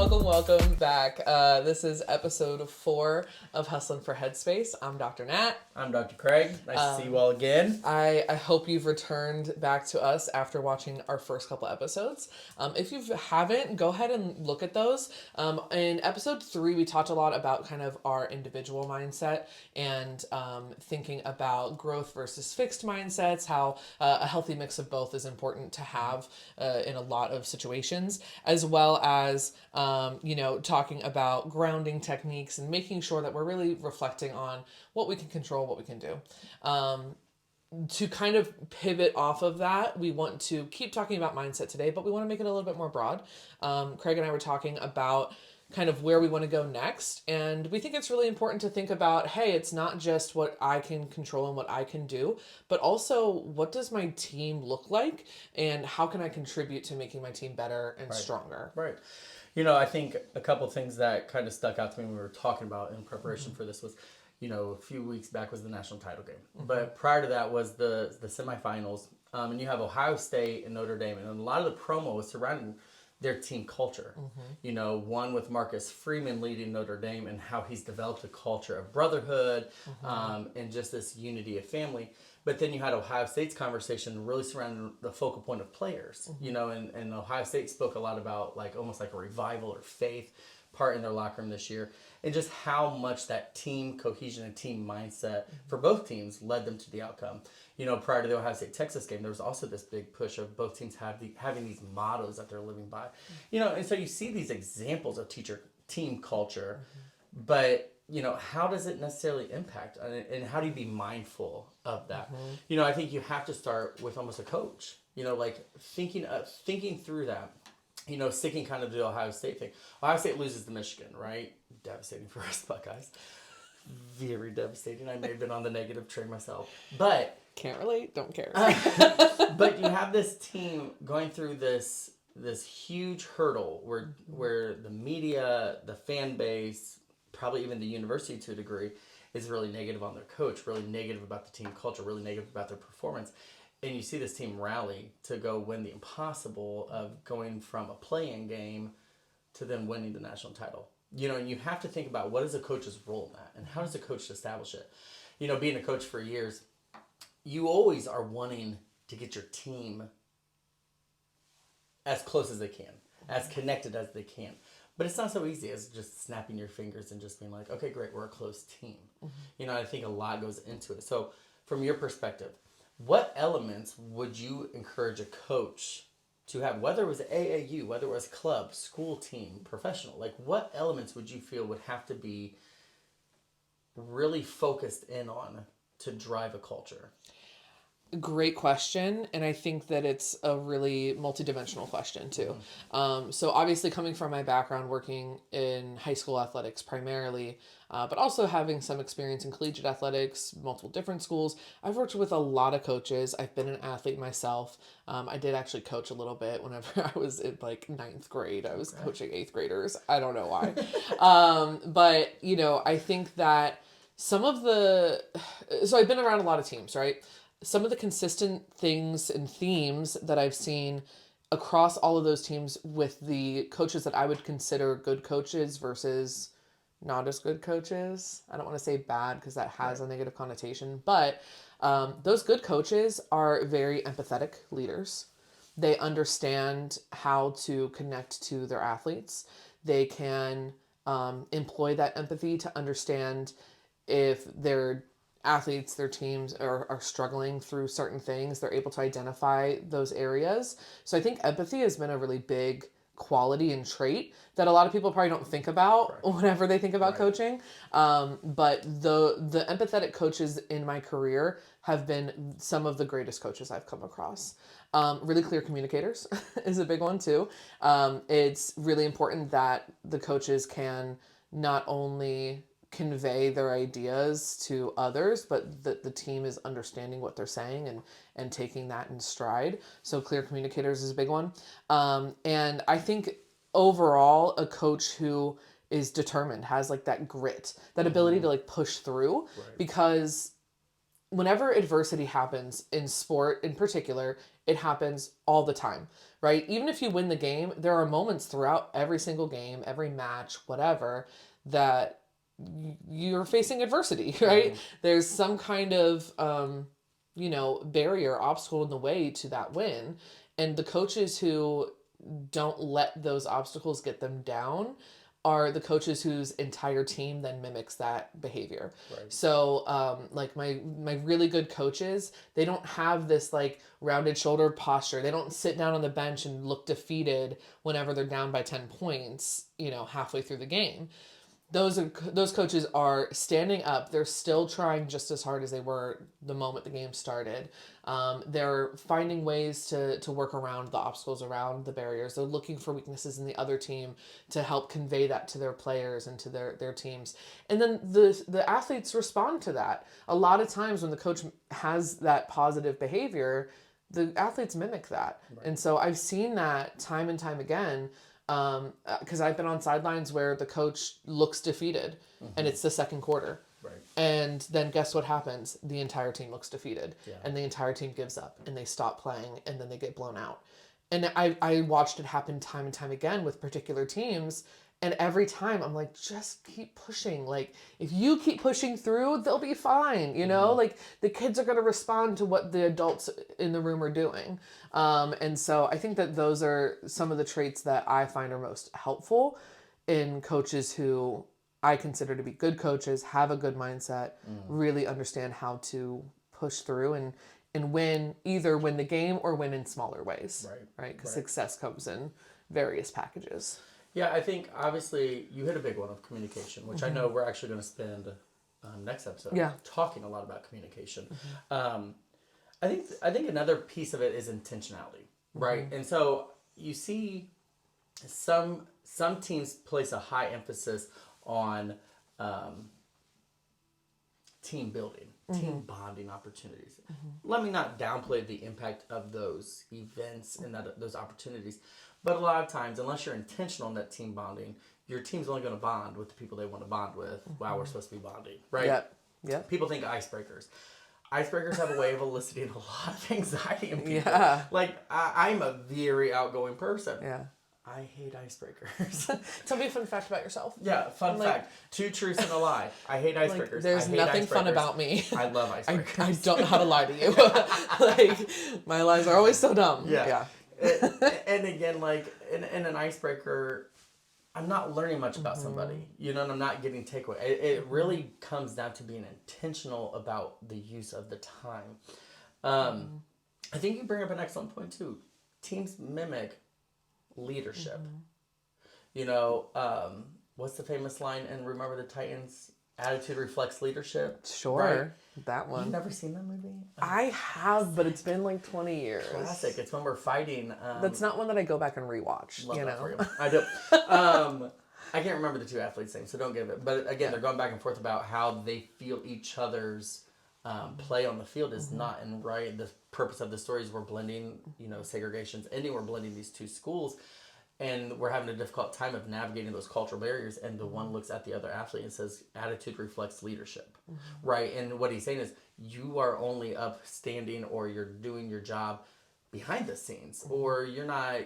welcome back. This is episode 4 of Hustling for Headspace. I'm Dr. Nat. I'm Dr. Craig. Nice to see you all again. I hope you've returned back to us after watching our first couple episodes. If you haven't, go ahead and look at those. In episode 3, we talked a lot about kind of our individual mindset and thinking about growth versus fixed mindsets, how a healthy mix of both is important to have in a lot of situations, as well as talking about grounding techniques and making sure that we're really reflecting on what we can control, what we can do. To kind of pivot off of that, we want to keep talking about mindset today, but we want to make it a little bit more broad. Craig and I were talking about kind of where we want to go next. And we think it's really important to think about, hey, it's not just what I can control and what I can do, but also what does my team look like and how can I contribute to making my team better and stronger? Right. You know, I think a couple of things that kind of stuck out to me when we were talking about in preparation for this was, a few weeks back was the national title game. But prior to that was the semifinals. And you have Ohio State and Notre Dame. And a lot of the promo was surrounding their team culture. One with Marcus Freeman leading Notre Dame and how he's developed a culture of brotherhood and just this unity of family. But then you had Ohio State's conversation really surrounding the focal point of players, and Ohio State spoke a lot about almost like a revival or faith part in their locker room this year, and just how much that team cohesion and team mindset for both teams led them to the outcome. Prior to the Ohio State-Texas game, there was also this big push of both teams having these mottos that they're living by. And so you see these examples of team culture, but how does it necessarily impact, and how do you be mindful of that? I think you have to start with almost a coach, thinking through that, sticking kind of to the Ohio State thing. Ohio State loses to Michigan, right? Devastating for us Buckeyes. Very devastating. I may have been on the negative train myself, but can't relate, don't care. But you have this team going through this huge hurdle where the media, the fan base, probably even the university to a degree, is really negative on their coach, really negative about the team culture, really negative about their performance. And you see this team rally to go win the impossible of going from a play-in game to then winning the national title. And you have to think about what is a coach's role in that and how does a coach establish it? Being a coach for years, you always are wanting to get your team as close as they can, as connected as they can. But it's not so easy as just snapping your fingers and just being like, okay, great, we're a close team. I think a lot goes into it. So from your perspective, what elements would you encourage a coach to have, whether it was AAU, whether it was club, school team, professional? What elements would you feel would have to be really focused in on to drive a culture? Great question, and I think that it's a really multidimensional question too. So obviously coming from my background working in high school athletics primarily, but also having some experience in collegiate athletics, multiple different schools, I've worked with a lot of coaches. I've been an athlete myself. I did actually coach a little bit whenever I was in 9th grade. I was coaching 8th graders. I don't know why. But I think that so I've been around a lot of teams, right? Some of the consistent things and themes that I've seen across all of those teams with the coaches that I would consider good coaches versus not as good coaches. I don't want to say bad because that has a negative connotation, but those good coaches are very empathetic leaders. They understand how to connect to their athletes. They can employ that empathy to understand if their athletes, their teams are struggling through certain things. They're able to identify those areas. So I think empathy has been a really big quality and trait that a lot of people probably don't think about whenever they think about coaching. But the empathetic coaches in my career have been some of the greatest coaches I've come across. Really clear communicators is a big one too. It's really important that the coaches can not only convey their ideas to others, but that the team is understanding what they're saying and taking that in stride. So clear communicators is a big one. And I think overall, a coach who is determined, has that grit, that ability to push through, because whenever adversity happens in sport in particular, it happens all the time, right? Even if you win the game, there are moments throughout every single game, every match, whatever, that you're facing adversity, right? There's some kind of, barrier, obstacle in the way to that win. And the coaches who don't let those obstacles get them down are the coaches whose entire team then mimics that behavior. Right. So, like my really good coaches, they don't have this like rounded shoulder posture. They don't sit down on the bench and look defeated whenever they're down by 10 points, halfway through the game. Those coaches are standing up. They're still trying just as hard as they were the moment the game started. They're finding ways to work around the obstacles, around the barriers. They're looking for weaknesses in the other team to help convey that to their players and to their teams. And then the athletes respond to that. A lot of times when the coach has that positive behavior, the athletes mimic that. Right. And so I've seen that time and time again. Because I've been on sidelines where the coach looks defeated and it's the second quarter. Right. And then guess what happens? The entire team looks defeated and the entire team gives up and they stop playing and then they get blown out. And I watched it happen time and time again with particular teams. And every time I'm like, just keep pushing. Like, if you keep pushing through, they'll be fine. Like the kids are going to respond to what the adults in the room are doing. And so I think that those are some of the traits that I find are most helpful in coaches who I consider to be good coaches, have a good mindset, really understand how to push through and win, either win the game or win in smaller ways. Right. Because success comes in various packages. Yeah, I think obviously you hit a big one of communication, which I know we're actually going to spend next episode talking a lot about communication. I think another piece of it is intentionality, right? And so you see some teams place a high emphasis on team building, team bonding opportunities. Let me not downplay the impact of those events and those opportunities. But a lot of times, unless you're intentional in that team bonding, your team's only going to bond with the people they want to bond with while we're supposed to be bonding, right? Yep. People think icebreakers. Icebreakers have a way of eliciting a lot of anxiety in people. Yeah. Like, I'm a very outgoing person. Yeah. I hate icebreakers. Tell me a fun fact about yourself. Yeah, fun fact. 2 truths and a lie. I hate icebreakers. Like, there's nothing fun about me. I love icebreakers. I don't know how to lie to you. Like, my lies are always so dumb. Yeah. And again, like, in an icebreaker, I'm not learning much about somebody, and I'm not getting takeaway. It really comes down to being intentional about the use of the time. I think you bring up an excellent point, too. Teams mimic leadership. What's the famous line in Remember the Titans? Attitude reflects leadership. Sure. Right? That one. You've never seen that movie? I have, but it's been like 20 years. Classic. It's when we're fighting. That's not one that I go back and rewatch. Love that for you. I do. I can't remember the 2 athletes' names, so don't give it. But again, they're going back and forth about how they feel each other's play on the field is not. And right, the purpose of the story is we're blending, segregation's ending. We're blending these 2 schools. And we're having a difficult time of navigating those cultural barriers. And the one looks at the other athlete and says, attitude reflects leadership. Right? And what he's saying is, you are only upstanding or you're doing your job behind the scenes. Or you're not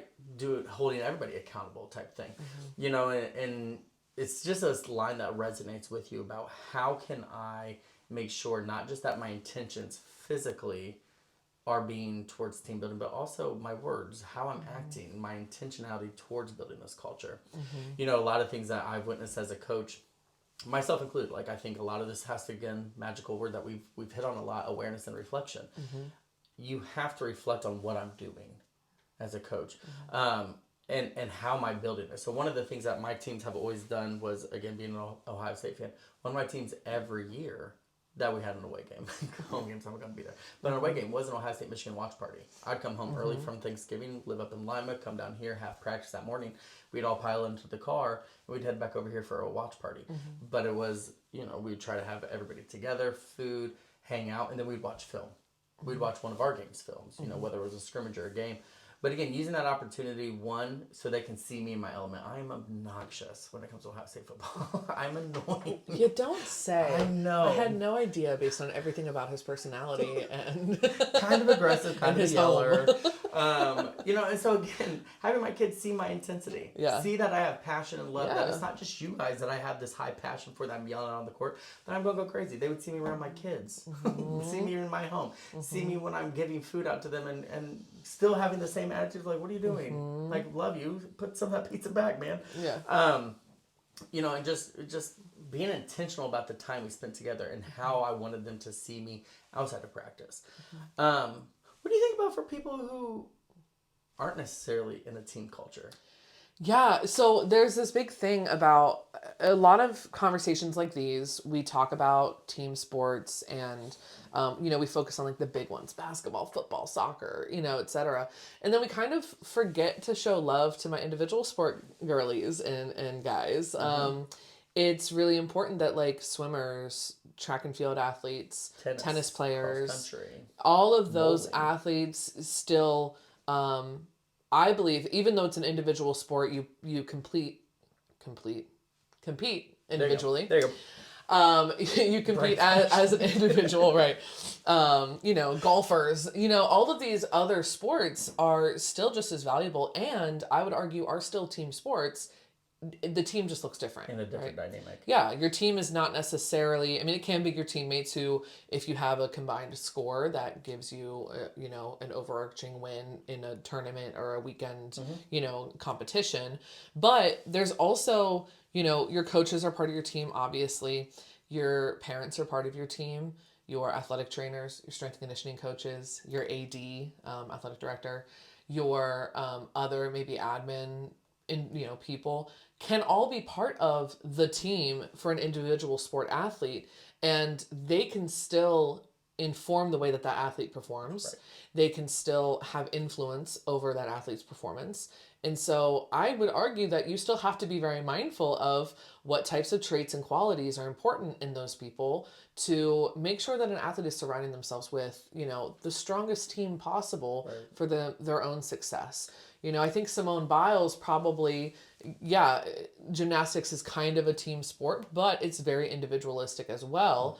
holding everybody accountable type thing. And it's just a line that resonates with you about how can I make sure not just that my intentions physically are being towards team building, but also my words, how I'm acting, my intentionality towards building this culture. A lot of things that I've witnessed as a coach, myself included, like I think a lot of this has to, again, magical word that we've hit on a lot, awareness and reflection. You have to reflect on what I'm doing as a coach. And how am I building this? So one of the things that my teams have always done was, again, being an Ohio State fan, one of my teams every year that we had an away game. Home games, I'm not going to be there. But an away game was an Ohio State-Michigan watch party. I'd come home early from Thanksgiving, live up in Lima, come down here, have practice that morning. We'd all pile into the car, and we'd head back over here for a watch party. But it was, we'd try to have everybody together, food, hang out, and then we'd watch film. We'd watch one of our games films, whether it was a scrimmage or a game. But again, using that opportunity, one, so they can see me in my element. I am obnoxious when it comes to Ohio State football. I'm annoying. You don't say. I know. I had no idea based on everything about his personality and Kind of aggressive, kind And of a his yeller. And so again, having my kids see my intensity, Yeah. see that I have passion and love, that Yeah. it's not just you guys that I have this high passion for, that I'm yelling on the court, that I'm going to go crazy. They would see me around my kids, see me in my home, see me when I'm giving food out to them and still having the same attitude, like, what are you doing? Like, love you, put some of that pizza back, man. Yeah. And just being intentional about the time we spent together and how I wanted them to see me outside of practice. What do you think about for people who aren't necessarily in a team culture? Yeah, so there's this big thing about a lot of conversations like these. We talk about team sports and, we focus on like the big ones, basketball, football, soccer, etc. And then we kind of forget to show love to my individual sport girlies and guys. It's really important that like swimmers, track and field athletes, tennis players, cross-country, all of those bowling. athletes still, I believe, even though it's an individual sport, you compete individually. There you go. You compete as an individual, right? Golfers, all of these other sports are still just as valuable, and I would argue are still team sports. The team just looks different. In a different dynamic. Yeah, your team is not necessarily, it can be your teammates who, if you have a combined score, that gives you, an overarching win in a tournament or a weekend, competition. But there's also, your coaches are part of your team, obviously. Your parents are part of your team. Your athletic trainers, your strength and conditioning coaches, your AD, athletic director, your other maybe admin, people can all be part of the team for an individual sport athlete, and they can still inform the way that athlete performs. Right. They can still have influence over that athlete's performance. And so I would argue that you still have to be very mindful of what types of traits and qualities are important in those people to make sure that an athlete is surrounding themselves with, the strongest team possible for their own success. I think Simone Biles probably, gymnastics is kind of a team sport, but it's very individualistic as well.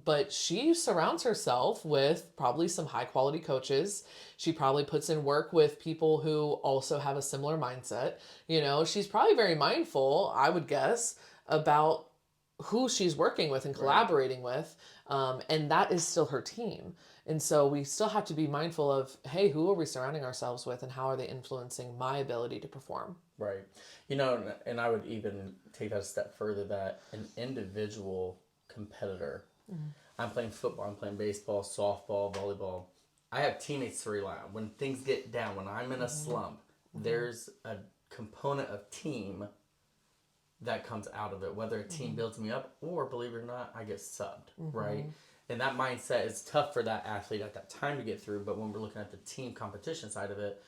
But she surrounds herself with probably some high quality coaches. She probably puts in work with people who also have a similar mindset. She's probably very mindful, I would guess, about who she's working with and collaborating with. And that is still her team. And so we still have to be mindful of, hey, who are we surrounding ourselves with and how are they influencing my ability to perform? Right. And I would even take that a step further, that an individual competitor, I'm playing football, I'm playing baseball, softball, volleyball. I have teammates to rely on. When things get down, when I'm in a slump, there's a component of team that comes out of it, whether a team builds me up or, believe it or not, I get subbed, right? And that mindset is tough for that athlete at that time to get through, but when we're looking at the team competition side of it,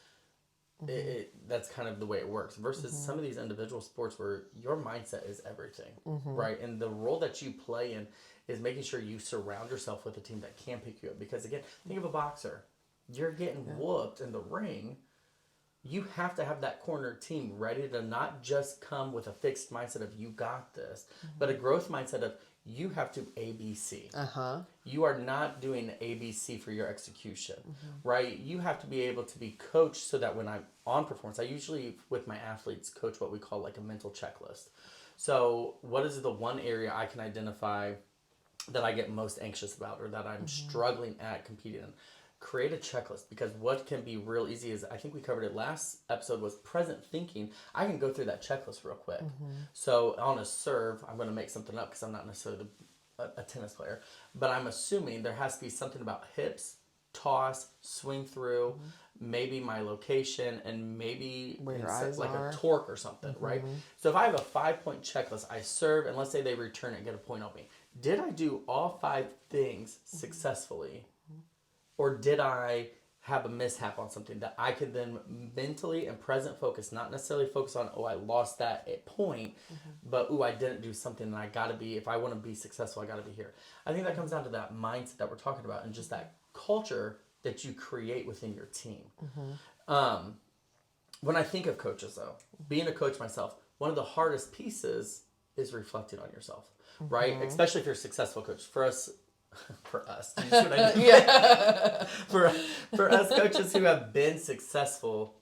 that's kind of the way it works. Versus some of these individual sports where your mindset is everything, right? And the role that you play in is making sure you surround yourself with a team that can pick you up. Because again, think of a boxer. You're getting whooped in the ring. You have to have that corner team ready to not just come with a fixed mindset of you got this, but a growth mindset of you have to ABC. You are not doing ABC for your execution, right? You have to be able to be coached so that when I'm on performance, I usually, with my athletes, coach what we call like a mental checklist. So what is the one area I can identify that I get most anxious about or that I'm struggling at competing in? Create a checklist, because what can be real easy is, I think we covered it last episode, was present thinking. I can go through that checklist real quick. So on a serve, I'm going to make something up because I'm not necessarily a tennis player, but I'm assuming there has to be something about hips, toss, swing through, maybe my location, and maybe where your eyes like are. a torque or something, right? So if I have a 5-point checklist, I serve, and let's say they return it and get a point on me. Did I do all 5 things successfully? Or did I have a mishap on something that I could then mentally and present focus, not necessarily focus on, I lost that at point, but, I didn't do something that I got to be, if I want to be successful, I got to be here. I think that comes down to that mindset that we're talking about and just that culture that you create within your team. When I think of coaches, though, being a coach myself, one of the hardest pieces is reflecting on yourself, right? Especially if you're a successful coach. For us, do you see what I mean? Yeah. For us coaches who have been successful,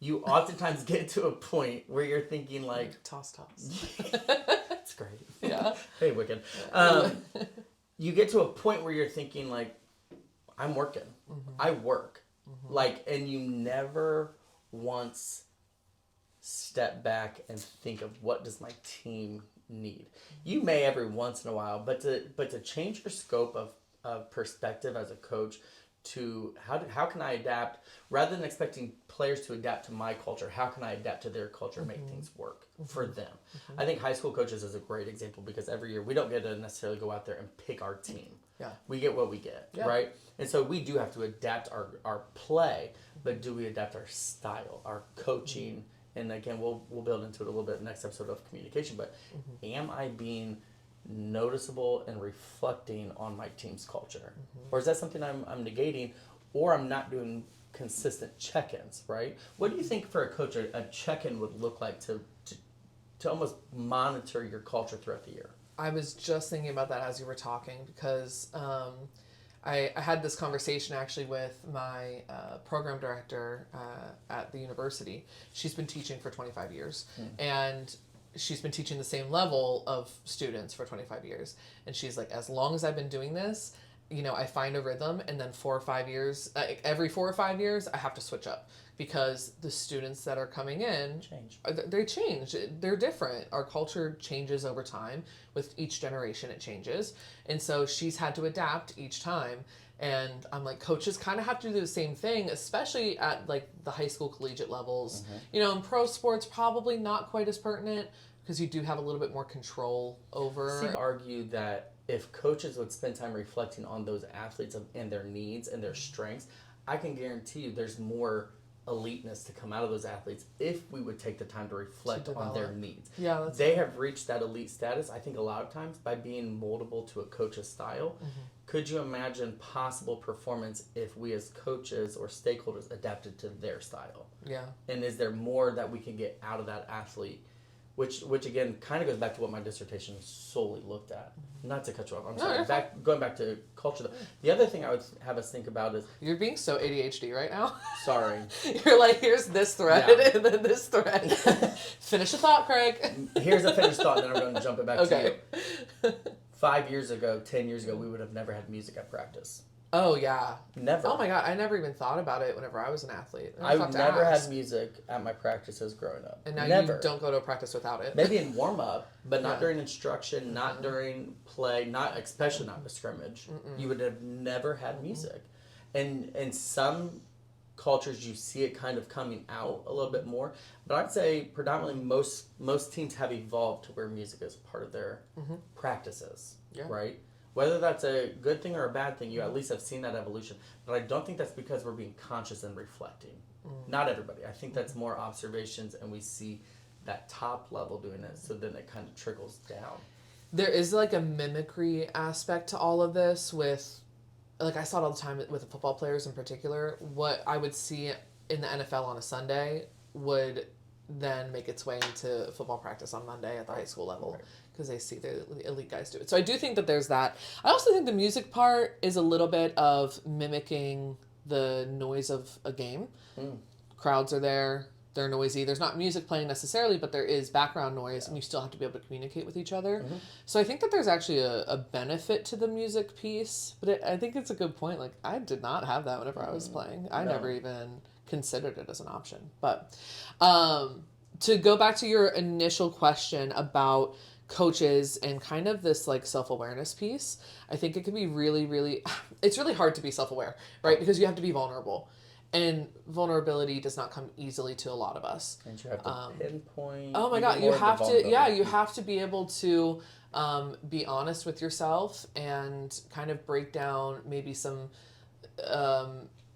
you oftentimes get to a point where you're thinking like, Toss. that's great. Yeah. Hey, Wicked. You get to a point where you're thinking like, I'm working. I work. Like, and you never once step back and think of what does my team need. You may every once in a while, but to change your scope of perspective as a coach to how can I adapt rather than expecting players to adapt to my culture, how can I adapt to their culture and make things work for them? I think high school coaches is a great example because every year we don't get to necessarily go out there and pick our team. Yeah. We get what we get, right? And so we do have to adapt our play, but do we adapt our style, our coaching? And again, we'll build into it a little bit next episode of communication, but am I being noticeable and reflecting on my team's culture? Or is that something I'm negating, or I'm not doing consistent check-ins, right? What do you think for a coach a check-in would look like to almost monitor your culture throughout the year? I was just thinking about that as you were talking because I had this conversation actually with my program director at the university. She's been teaching for 25 years and she's been teaching the same level of students for 25 years. And she's like, as long as I've been doing this, I find a rhythm, and then every 4 or 5 years, I have to switch up because the students that are coming in they change. They're different. Our culture changes over time. With each generation, it changes. And so she's had to adapt each time. And I'm like, coaches kind of have to do the same thing, especially at like the high school collegiate levels. In pro sports, probably not quite as pertinent because you do have a little bit more control over. See, argue that if coaches would spend time reflecting on those athletes and their needs and their strengths, I can guarantee you there's more eliteness to come out of those athletes if we would take the time to reflect on their needs. Yeah, they have reached that elite status, I think, a lot of times by being moldable to a coach's style. Could you imagine possible performance if we as coaches or stakeholders adapted to their style? Yeah. And is there more that we can get out of that athlete? Which again kind of goes back to what my dissertation solely looked at. Not to cut you off. I'm sorry. Going back to culture. The other thing I would have us think about is you're being so ADHD right now. Sorry. You're like, here's this thread and then this thread. Finish a thought, Craig. Here's a finished thought, and then I'm going to jump it back to you. 5 years ago, 10 years ago, we would have never had music at practice. Oh, yeah. Never. Oh, my God. I never even thought about it whenever I was an athlete. I've never had music at my practices growing up. And now never. You don't go to a practice without it. Maybe in warm-up, but not during instruction, not during play, especially not in a scrimmage. You would have never had music. And in some cultures, you see it kind of coming out a little bit more. But I'd say predominantly most teams have evolved to where music is part of their practices, right? Whether that's a good thing or a bad thing, you at least have seen that evolution. But I don't think that's because we're being conscious and reflecting. Not everybody. I think that's more observations, and we see that top level doing it, so then it kind of trickles down. There is like a mimicry aspect to all of this with, like I saw it all the time with the football players in particular. What I would see in the NFL on a Sunday would then make its way into football practice on Monday at the high school level. Because they see the elite guys do it. So I do think that there's that. I also think the music part is a little bit of mimicking the noise of a game. Crowds are there. They're noisy. There's not music playing necessarily, but there is background noise, and you still have to be able to communicate with each other. So I think that there's actually a benefit to the music piece. But I think it's a good point. Like, I did not have that whenever I was playing. I never even considered it as an option. But to go back to your initial question about coaches and kind of this like self-awareness piece, I think it can be really it's really hard to be self-aware, right? Because you have to be vulnerable, and vulnerability does not come easily to a lot of us. And you have to pinpoint. Oh my God, you have to, you have to be able to be honest with yourself and kind of break down maybe some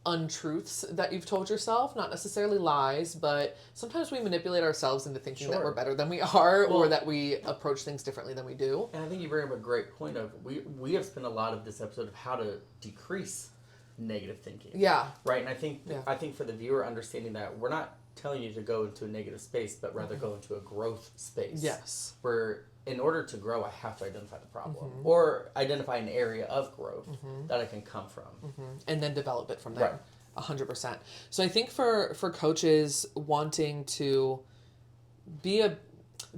untruths that you've told yourself, not necessarily lies, but sometimes we manipulate ourselves into thinking that we're better than we are, or that we approach things differently than we do. And I think you bring up a great point of we have spent a lot of this episode of how to decrease negative thinking. Yeah. Right. And I think for the viewer, understanding that we're not telling you to go into a negative space, but rather go into a growth space. Yes. Where in order to grow, I have to identify the problem or identify an area of growth that I can come from. And then develop it from there. Right. 100%. So I think for coaches wanting to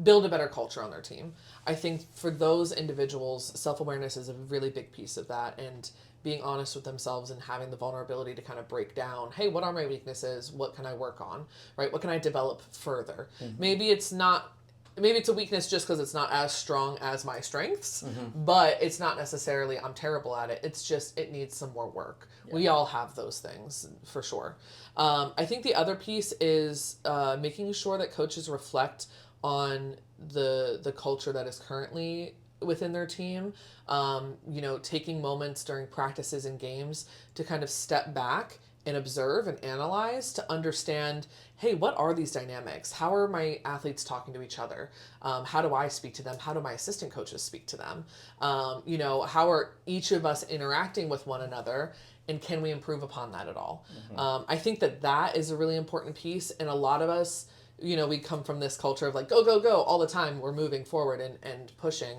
build a better culture on their team, I think for those individuals, self-awareness is a really big piece of that, and being honest with themselves and having the vulnerability to kind of break down, hey, what are my weaknesses? What can I work on? Right? What can I develop further? Maybe it's a weakness just because it's not as strong as my strengths, but it's not necessarily I'm terrible at it. It's just it needs some more work. Yeah. We all have those things for sure. I think the other piece is making sure that coaches reflect on the culture that is currently within their team. Taking moments during practices and games to kind of step back and observe and analyze to understand, hey, what are these dynamics? How are my athletes talking to each other? How do I speak to them? How do my assistant coaches speak to them? How are each of us interacting with one another? And can we improve upon that at all? I think that is a really important piece. And a lot of us, we come from this culture of like, go, go, go all the time. We're moving forward and pushing.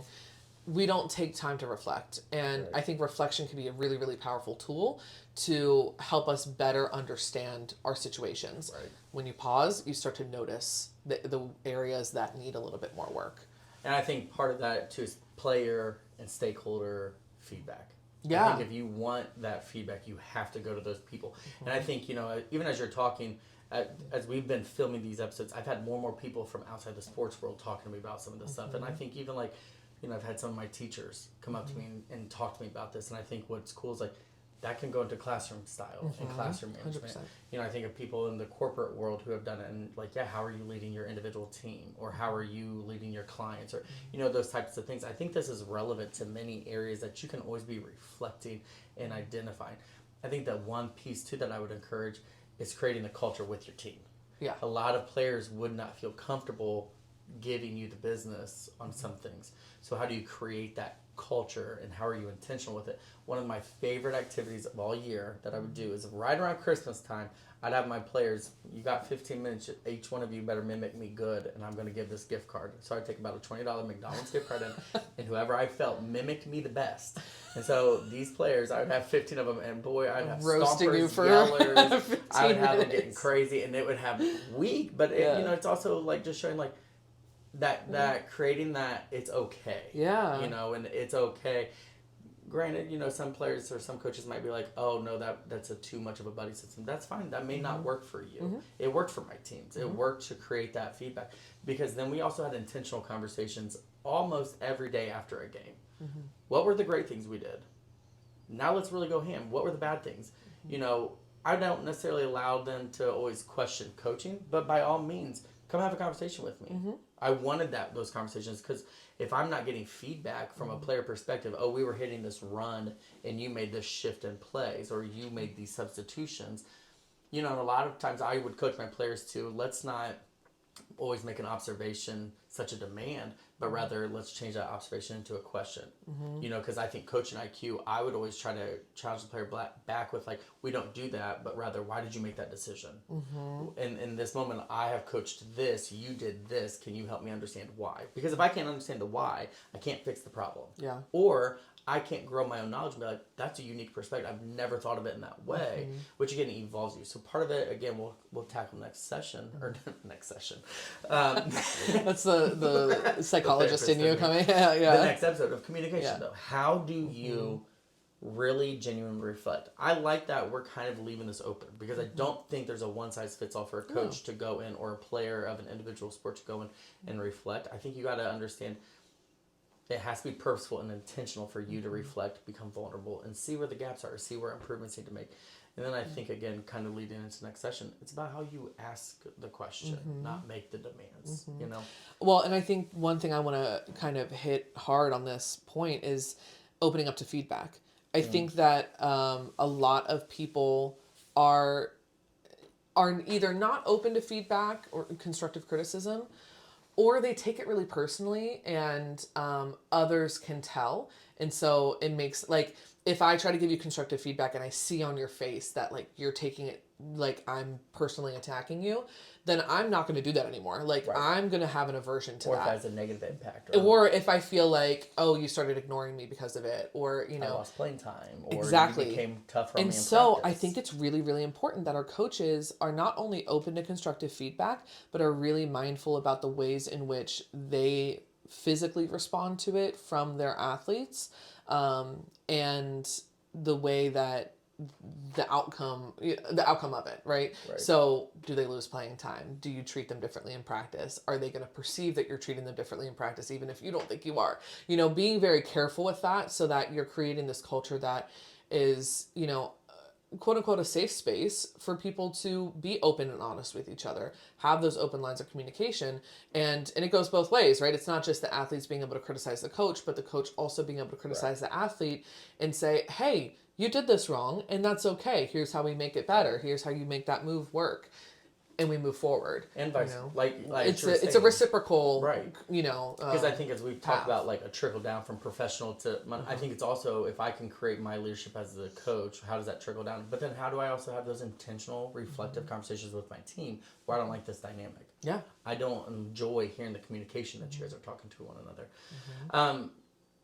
We don't take time to reflect. And I think reflection can be a really, really powerful tool to help us better understand our situations. Right. When you pause, you start to notice the areas that need a little bit more work. And I think part of that too is player and stakeholder feedback. Yeah. I think if you want that feedback, you have to go to those people. And I think, even as you're talking, as we've been filming these episodes, I've had more and more people from outside the sports world talking to me about some of this stuff. And I think even like, I've had some of my teachers come up to me and talk to me about this. And I think what's cool is like, that can go into classroom style and classroom management. 100%. I think of people in the corporate world who have done it and like, how are you leading your individual team? Or how are you leading your clients? Or, those types of things. I think this is relevant to many areas that you can always be reflecting and identifying. I think that one piece too that I would encourage is creating the culture with your team. Yeah. A lot of players would not feel comfortable giving you the business on some things. So how do you create that culture and how are you intentional with it? One of my favorite activities of all year that I would do is right around Christmas time, I'd have my players, you got 15 minutes, each one of you better mimic me good, and I'm going to give this gift card. So I'd take about a $20 McDonald's gift card and whoever I felt mimicked me the best. And so these players, I would have 15 of them, and boy, I'd have roasting stompers, you for yellers. I would have them minutes. getting crazy, and it would have weak, but it's also like just showing like that creating that it's okay. Yeah. And it's okay. Granted, some players or some coaches might be like, oh no, that's too much of a buddy system. That's fine. That may not work for you. It worked for my teams. It worked to create that feedback. Because then we also had intentional conversations almost every day after a game. What were the great things we did? Now let's really go ham. What were the bad things? I don't necessarily allow them to always question coaching, but by all means, come have a conversation with me. I wanted those conversations because if I'm not getting feedback from a player perspective, oh, we were hitting this run and you made this shift in plays or you made these substitutions. And a lot of times I would coach my players to let's not always make an observation such a demand, but rather let's change that observation into a question. Because I think coaching IQ, I would always try to challenge the player back with like, we don't do that, but rather, why did you make that decision? In this moment, I have coached this, you did this, can you help me understand why? Because if I can't understand the why, I can't fix the problem. Yeah. Or I can't grow my own knowledge and be like, that's a unique perspective. I've never thought of it in that way, which again evolves you. So part of it, again, we'll tackle next session or next session. That's the psychologist in you coming. Yeah. The next episode of communication, though. How do you really genuinely reflect? I like that we're kind of leaving this open because I don't think there's a one size fits all for a coach to go in or a player of an individual sport to go in and reflect. I think you got to understand. It has to be purposeful and intentional for you to reflect, become vulnerable, and see where the gaps are, see where improvements need to make. And then I think, again, kind of leading into the next session, it's about how you ask the question, not make the demands, Well, and I think one thing I want to kind of hit hard on this point is opening up to feedback. I think that a lot of people are either not open to feedback or constructive criticism, or they take it really personally and others can tell. And so it makes, like, if I try to give you constructive feedback and I see on your face that like you're taking it like I'm personally attacking you, then I'm not going to do that anymore. Like I'm going to have an aversion to or that. Or if it has a negative impact. Or if I feel like, oh, you started ignoring me because of it, or, you know. I lost playing time. Or exactly. You became tougher on me in so practice. I think it's really, really important that our coaches are not only open to constructive feedback, but are really mindful about the ways in which they physically respond to it from their athletes, and the way that the outcome of it, right? So do they lose playing time? Do you treat them differently in practice? Are they going to perceive that you're treating them differently in practice, even if you don't think you are? You know, being very careful with that so that you're creating this culture that is, you know, quote unquote a safe space for people to be open and honest with each other, have those open lines of communication. And it goes both ways, right? It's not just the athletes being able to criticize the coach, but the coach also being able to criticize the athlete and say, hey, you did this wrong and that's okay. Here's how we make it better. Here's how you make that move work. And we move forward. And vice, you know? like it's a reciprocal, right? You know, because I think as we've talked about, like a trickle down from professional to, I think it's also, if I can create my leadership as the coach, how does that trickle down? But then how do I also have those intentional, reflective conversations with my team where I don't like this dynamic? Yeah, I don't enjoy hearing the communication that you guys are talking to one another.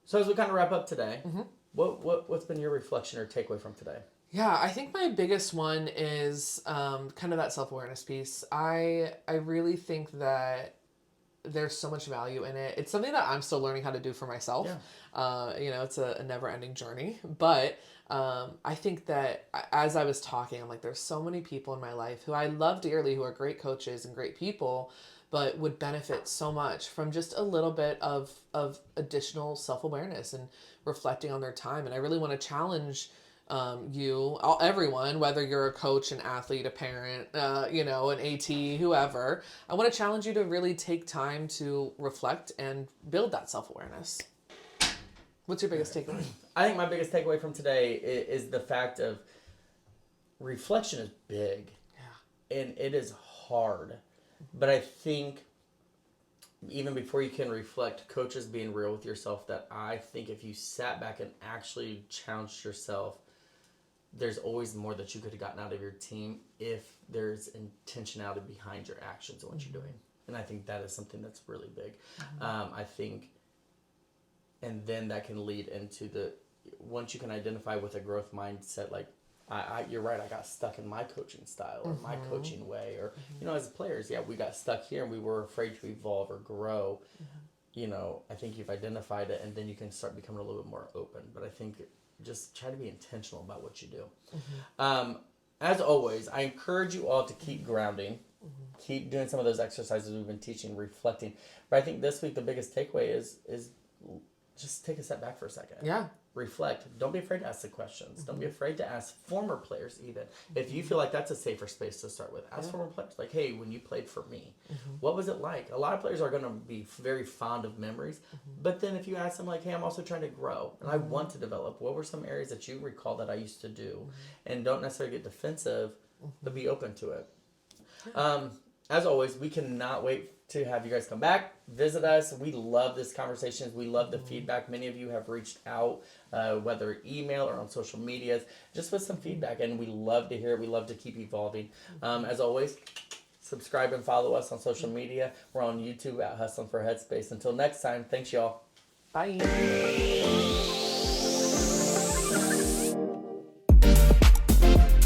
So as we kind of wrap up today, what's been your reflection or takeaway from today? Yeah, I think my biggest one is kind of that self-awareness piece. I really think that there's so much value in it. It's something that I'm still learning how to do for myself. Yeah. You know, it's a never-ending journey. But I think that as I was talking, I'm like, there's so many people in my life who I love dearly, who are great coaches and great people, but would benefit so much from just a little bit of additional self-awareness and reflecting on their time. And I really want to challenge everyone, whether you're a coach, an athlete, a parent, you know, an AT, whoever, I want to challenge you to really take time to reflect and build that self-awareness. What's your biggest takeaway? I think my biggest takeaway from today is the fact of reflection is big. Yeah. And it is hard. But I think even before you can reflect, coaches being real with yourself, that I think if you sat back and actually challenged yourself, there's always more that you could have gotten out of your team if there's intentionality behind your actions and what you're doing. And I think that is something that's really big. I think, and then that can lead into once you can identify with a growth mindset, like, you're right, I got stuck in my coaching style or my coaching way, or, you know, as players, we got stuck here and we were afraid to evolve or grow. You know, I think you've identified it and then you can start becoming a little bit more open. But I think just try to be intentional about what you do. As always, I encourage you all to keep grounding, keep doing some of those exercises we've been teaching, reflecting. But I think this week the biggest takeaway is just take a step back for a second. Yeah. Reflect. Don't be afraid to ask the questions. Don't be afraid to ask former players even. If you feel like that's a safer space to start with, ask former players. Like, hey, when you played for me, what was it like? A lot of players are going to be very fond of memories. But then if you ask them, like, hey, I'm also trying to grow and I want to develop. What were some areas that you recall that I used to do? And don't necessarily get defensive, but be open to it. As always, we cannot wait to have you guys come back, visit us. We love this conversation. We love the feedback. Many of you have reached out, whether email or on social medias, just with some feedback, and we love to hear it. We love to keep evolving. As always, subscribe and follow us on social media. We're on YouTube at Hustling for Headspace. Until next time, thanks, y'all. Bye.